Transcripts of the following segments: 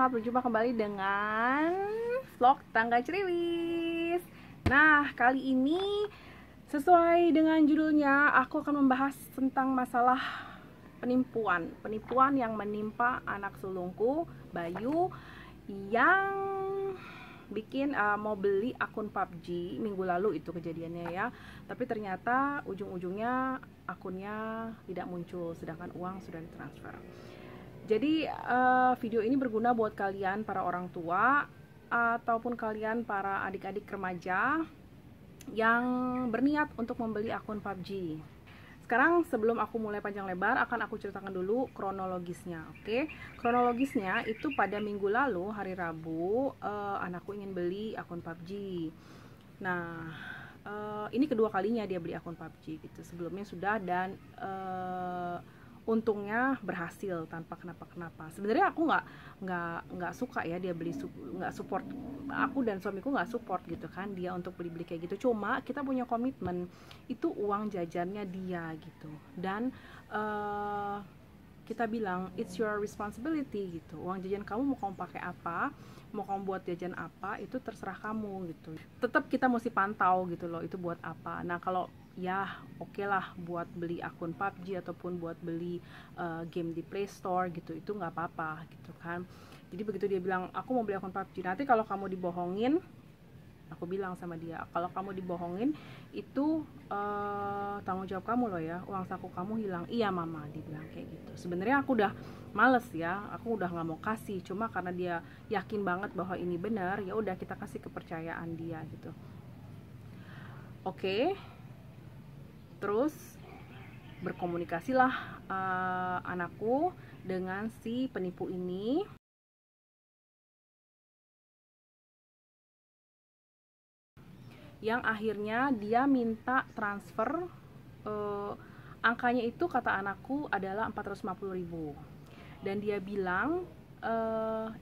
selamat berjumpa kembali dengan vlog Tangga Ceriwis. Nah, kali ini sesuai dengan judulnya, aku akan membahas tentang masalah penipuan yang menimpa anak sulungku, Bayu, yang bikin mau beli akun PUBG minggu lalu. Itu kejadiannya ya. Tapi ternyata ujung-ujungnya akunnya tidak muncul, sedangkan uang sudah ditransfer. Jadi video ini berguna buat kalian para orang tua ataupun kalian para adik-adik remaja yang berniat untuk membeli akun PUBG. Sekarang sebelum aku mulai panjang lebar, akan aku ceritakan dulu kronologisnya. Oke, kronologisnya itu pada minggu lalu hari Rabu, anakku ingin beli akun PUBG. Nah, ini kedua kalinya dia beli akun PUBG gitu. Sebelumnya sudah, dan untungnya berhasil tanpa kenapa-kenapa. Sebenarnya aku nggak suka ya dia beli, nggak support, aku dan suamiku nggak support gitu kan dia untuk beli kayak gitu. Cuma kita punya komitmen, itu uang jajannya dia gitu, dan kita bilang it's your responsibility gitu. Uang jajan kamu mau kamu pakai apa, mau kamu buat jajan apa, itu terserah kamu gitu. Tetap kita mesti pantau gitu loh, itu buat apa. Nah, kalau ya oke lah buat beli akun PUBG ataupun buat beli game di Play Store gitu, itu nggak apa-apa gitu kan. Jadi begitu dia bilang aku mau beli akun PUBG, nanti kalau kamu dibohongin, aku bilang sama dia, kalau kamu dibohongin itu tanggung jawab kamu loh ya, uang saku kamu hilang. Iya mama, dia bilang kayak gitu. Sebenarnya aku udah males ya, aku udah nggak mau kasih, cuma karena dia yakin banget bahwa ini benar, ya udah kita kasih kepercayaan dia gitu. Oke. Terus berkomunikasilah anakku dengan si penipu ini, yang akhirnya dia minta transfer. Angkanya itu kata anakku adalah 450.000, dan dia bilang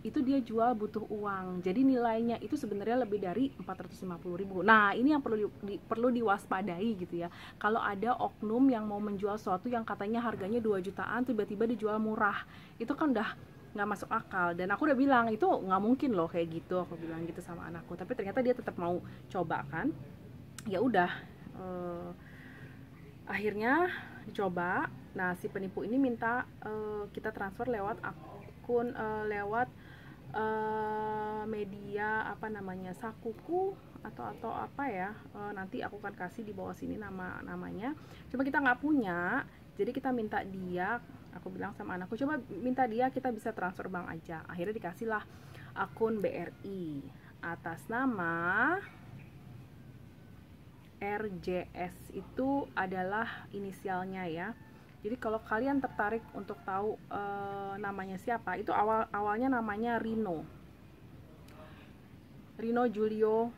itu dia jual butuh uang, jadi nilainya itu sebenarnya lebih dari 450.000. Nah, ini yang perlu diwaspadai gitu ya. Kalau ada oknum yang mau menjual sesuatu yang katanya harganya 2 jutaan tiba-tiba dijual murah, itu kan udah nggak masuk akal. Dan aku udah bilang itu nggak mungkin loh kayak gitu, aku bilang gitu sama anakku. Tapi ternyata dia tetap mau coba kan. Ya udah, akhirnya dicoba. Nah, si penipu ini minta kita transfer lewat akun, lewat media apa namanya, Sakuku atau apa ya, nanti aku akan kasih di bawah sini namanya. Cuma kita nggak punya, jadi kita minta dia. Aku bilang sama anakku, coba minta dia, kita bisa transfer bank aja. Akhirnya dikasihlah akun BRI atas nama RJS, itu adalah inisialnya ya. Jadi kalau kalian tertarik untuk tahu namanya siapa, itu awalnya namanya Rino Julio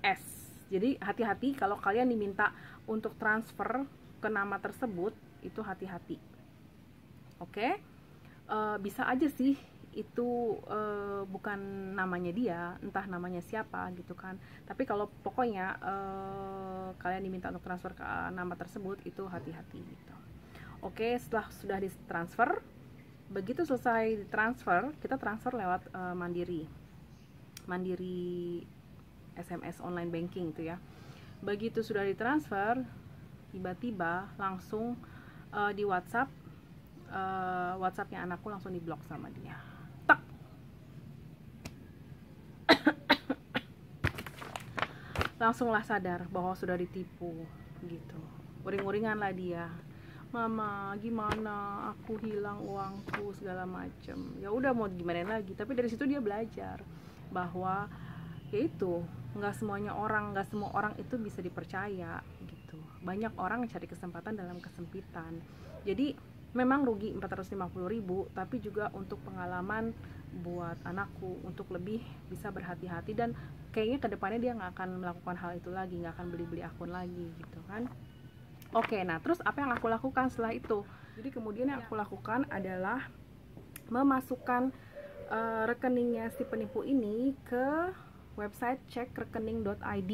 S. Jadi hati-hati kalau kalian diminta untuk transfer ke nama tersebut, itu hati-hati. Oke? Bisa aja sih itu bukan namanya dia, entah namanya siapa gitu kan. Tapi kalau pokoknya kalian diminta untuk transfer ke nama tersebut, itu hati-hati gitu. Oke, setelah sudah ditransfer, begitu selesai ditransfer, kita transfer lewat Mandiri SMS online banking itu ya. Begitu sudah ditransfer, tiba-tiba langsung di WhatsApp, WhatsAppnya anakku langsung diblok sama dia. Tak. Langsunglah sadar bahwa sudah ditipu gitu. Uring-uringan lah dia, mama gimana, aku hilang uangku segala macem. Ya udah, mau gimana lagi. Tapi dari situ dia belajar bahwa yaitu nggak semua orang itu bisa dipercaya gitu. Banyak orang cari kesempatan dalam kesempitan. Jadi memang rugi 450.000, tapi juga untuk pengalaman buat anakku untuk lebih bisa berhati-hati, dan kayaknya kedepannya dia nggak akan melakukan hal itu lagi, nggak akan beli akun lagi gitu kan. Oke, nah terus apa yang aku lakukan setelah itu? Jadi kemudian yang aku lakukan adalah memasukkan rekeningnya si penipu ini ke website cekrekening.id.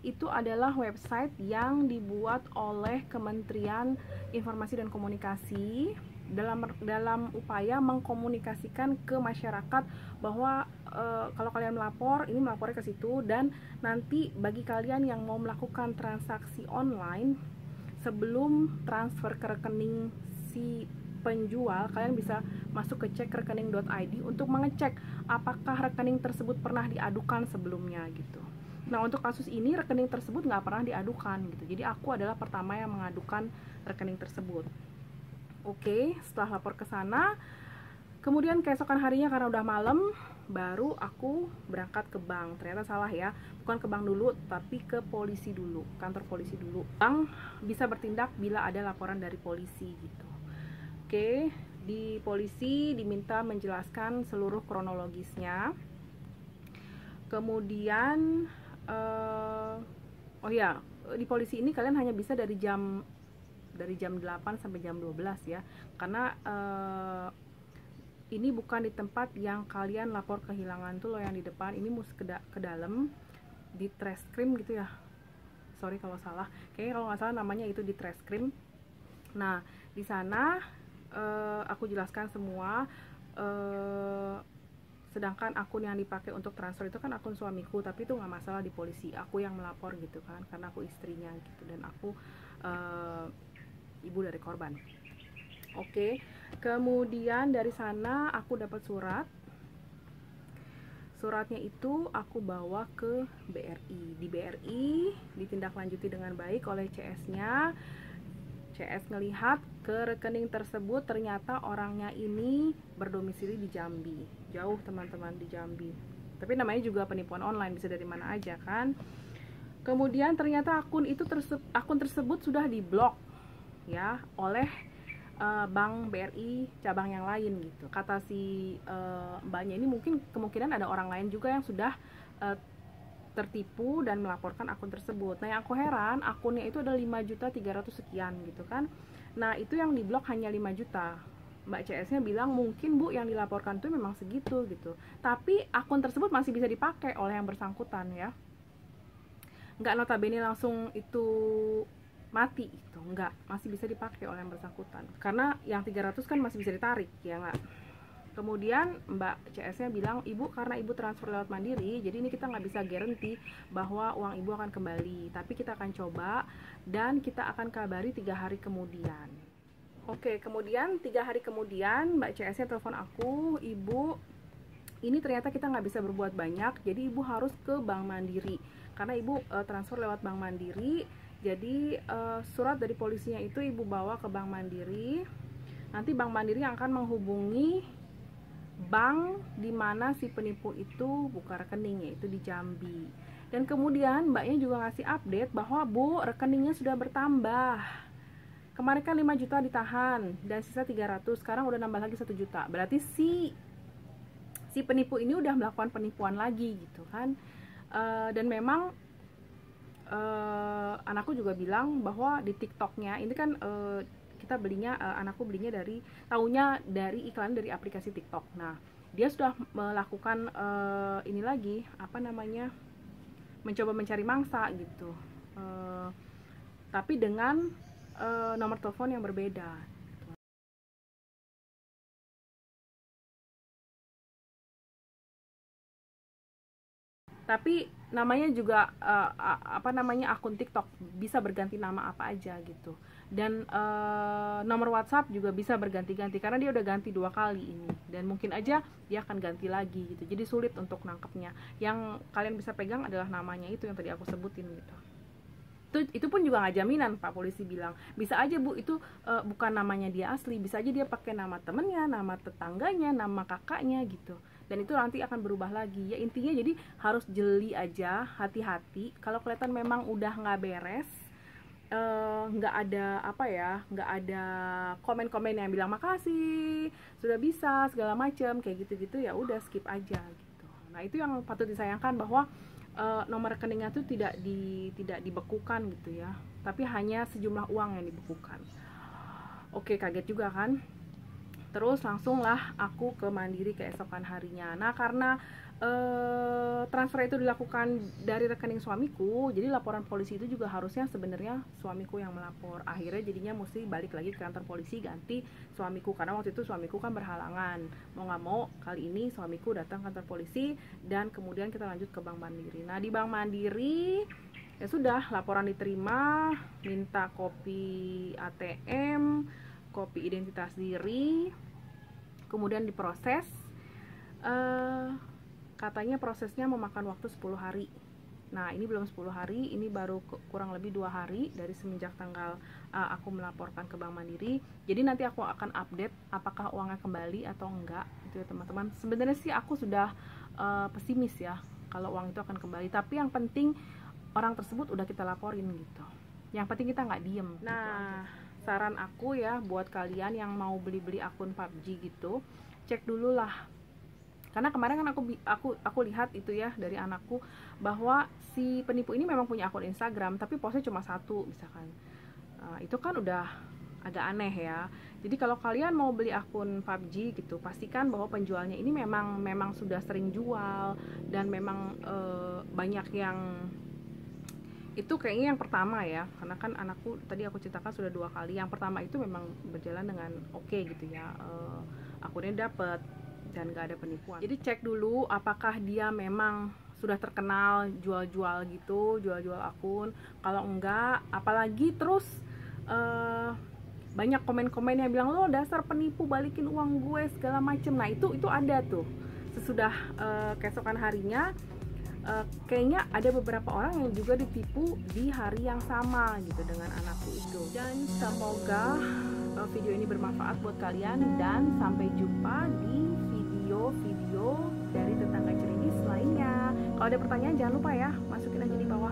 Itu adalah website yang dibuat oleh Kementerian Informasi dan Komunikasi dalam upaya mengkomunikasikan ke masyarakat bahwa kalau kalian melapor, ini melapornya ke situ, dan nanti bagi kalian yang mau melakukan transaksi online sebelum transfer ke rekening si penjual, kalian bisa masuk ke cekrekening.id untuk mengecek apakah rekening tersebut pernah diadukan sebelumnya gitu. Nah, untuk kasus ini rekening tersebut nggak pernah diadukan gitu. Jadi aku adalah pertama yang mengadukan rekening tersebut. Oke, setelah lapor ke sana, kemudian keesokan harinya karena udah malam, baru aku berangkat ke bank. Ternyata salah ya, bukan ke bank dulu, tapi ke polisi dulu, kantor polisi dulu. Bank bisa bertindak bila ada laporan dari polisi gitu. Oke, di polisi diminta menjelaskan seluruh kronologisnya. Kemudian oh ya, di polisi ini kalian hanya bisa dari jam 8 sampai jam 12 ya. Karena ini bukan di tempat yang kalian lapor kehilangan tuh loh, yang di depan. Ini mesti ke dalam di Treskrim gitu ya. Sorry kalau salah. Kayaknya kalau nggak salah namanya itu di Treskrim. Nah, di sana aku jelaskan semua. Sedangkan akun yang dipakai untuk transfer itu kan akun suamiku, tapi itu nggak masalah di polisi. Aku yang melapor gitu kan, karena aku istrinya gitu, dan aku ibu dari korban. Oke, kemudian dari sana aku dapat surat. Suratnya itu aku bawa ke BRI. Di BRI ditindaklanjuti dengan baik oleh CS-nya. CS ngelihat ke rekening tersebut ternyata orangnya ini berdomisili di Jambi. Jauh teman-teman, di Jambi. Tapi namanya juga penipuan online, bisa dari mana aja kan. Kemudian ternyata akun tersebut sudah diblok ya oleh bank BRI cabang yang lain gitu. Kata si mbaknya ini mungkin kemungkinan ada orang lain juga yang sudah tertipu dan melaporkan akun tersebut. Nah, yang aku heran, akunnya itu ada 5.300.000 sekian gitu kan. Nah, itu yang diblok hanya 5 juta. Mbak CS-nya bilang mungkin Bu yang dilaporkan tuh memang segitu gitu. Tapi akun tersebut masih bisa dipakai oleh yang bersangkutan ya. Nggak notabene langsung itu mati itu, enggak, masih bisa dipakai oleh yang bersangkutan. Karena yang 300 kan masih bisa ditarik, ya enggak? Kemudian Mbak CS-nya bilang, Ibu karena Ibu transfer lewat Mandiri, jadi ini kita nggak bisa guarantee bahwa uang Ibu akan kembali. Tapi kita akan coba dan kita akan kabari 3 hari kemudian. Oke, kemudian 3 hari kemudian Mbak CS-nya telepon aku, Ibu, ini ternyata kita nggak bisa berbuat banyak, jadi Ibu harus ke Bank Mandiri. Karena Ibu transfer lewat Bank Mandiri, jadi surat dari polisinya itu Ibu bawa ke Bank Mandiri. Nanti Bank Mandiri yang akan menghubungi bank di mana si penipu itu buka rekening, yaitu di Jambi. Dan kemudian mbaknya juga ngasih update bahwa Bu, rekeningnya sudah bertambah. Kemarin kan 5 juta ditahan dan sisa 300, sekarang udah nambah lagi 1 juta. Berarti si penipu ini udah melakukan penipuan lagi gitu kan. Dan memang anakku juga bilang bahwa di TikToknya ini kan kita belinya, anakku belinya taunya dari iklan dari aplikasi TikTok. Nah, dia sudah melakukan ini lagi, apa namanya, mencoba mencari mangsa gitu, tapi dengan nomor telepon yang berbeda. Tapi namanya juga apa namanya, akun TikTok bisa berganti nama apa aja gitu. Dan nomor WhatsApp juga bisa berganti-ganti karena dia udah ganti 2 kali ini, dan mungkin aja dia akan ganti lagi gitu. Jadi sulit untuk nangkepnya. Yang kalian bisa pegang adalah namanya itu yang tadi aku sebutin gitu. Itu pun juga nggak jaminan, Pak Polisi bilang. Bisa aja Bu itu bukan namanya dia asli, bisa aja dia pakai nama temennya, nama tetangganya, nama kakaknya gitu. Dan itu nanti akan berubah lagi ya. Intinya jadi harus jeli aja, hati-hati. Kalau kelihatan memang udah nggak beres, nggak ada apa ya, nggak ada komen-komen yang bilang makasih sudah bisa segala macam kayak gitu-gitu, ya udah skip aja gitu. Nah, itu yang patut disayangkan, bahwa nomor rekeningnya tuh tidak dibekukan gitu ya, tapi hanya sejumlah uang yang dibekukan. Oke, kaget juga kan. Terus langsung lah aku ke Mandiri keesokan harinya. Nah, karena transfer itu dilakukan dari rekening suamiku, jadi laporan polisi itu juga harusnya sebenarnya suamiku yang melapor. Akhirnya jadinya mesti balik lagi ke kantor polisi ganti suamiku, karena waktu itu suamiku kan berhalangan. Mau nggak mau kali ini suamiku datang kantor polisi dan kemudian kita lanjut ke Bank Mandiri. Nah di Bank Mandiri ya sudah, laporan diterima, minta kopi ATM, kopi identitas diri, kemudian diproses. Katanya prosesnya memakan waktu 10 hari. Nah ini belum 10 hari, ini baru kurang lebih 2 hari dari semenjak tanggal aku melaporkan ke Bank Mandiri. Jadi nanti aku akan update apakah uangnya kembali atau enggak, gitu ya teman-teman. Sebenarnya sih aku sudah pesimis ya kalau uang itu akan kembali, tapi yang penting orang tersebut udah kita laporin gitu. Yang penting kita nggak diem. Nah gitu, saran aku ya buat kalian yang mau beli-beli akun PUBG gitu, cek dulu lah. Karena kemarin kan aku lihat itu ya dari anakku, bahwa si penipu ini memang punya akun Instagram tapi postnya cuma 1 misalkan. Itu kan udah agak aneh ya. Jadi kalau kalian mau beli akun PUBG gitu, pastikan bahwa penjualnya ini memang sudah sering jual dan memang banyak yang itu kayaknya yang pertama ya, karena kan anakku tadi aku ceritakan sudah 2 kali. Yang pertama itu memang berjalan dengan oke gitu ya, akunnya dapet dan gak ada penipuan. Jadi cek dulu apakah dia memang sudah terkenal jual-jual gitu, jual-jual akun. Kalau enggak, apalagi terus banyak komen-komen yang bilang lo dasar penipu, balikin uang gue segala macem. Nah itu ada tuh. Sesudah keesokan harinya kayaknya ada beberapa orang yang juga ditipu di hari yang sama gitu dengan anakku itu. Dan semoga video ini bermanfaat buat kalian, dan sampai jumpa di video dari Tetangga Cerimis lainnya. Kalau ada pertanyaan jangan lupa ya, masukin aja di bawah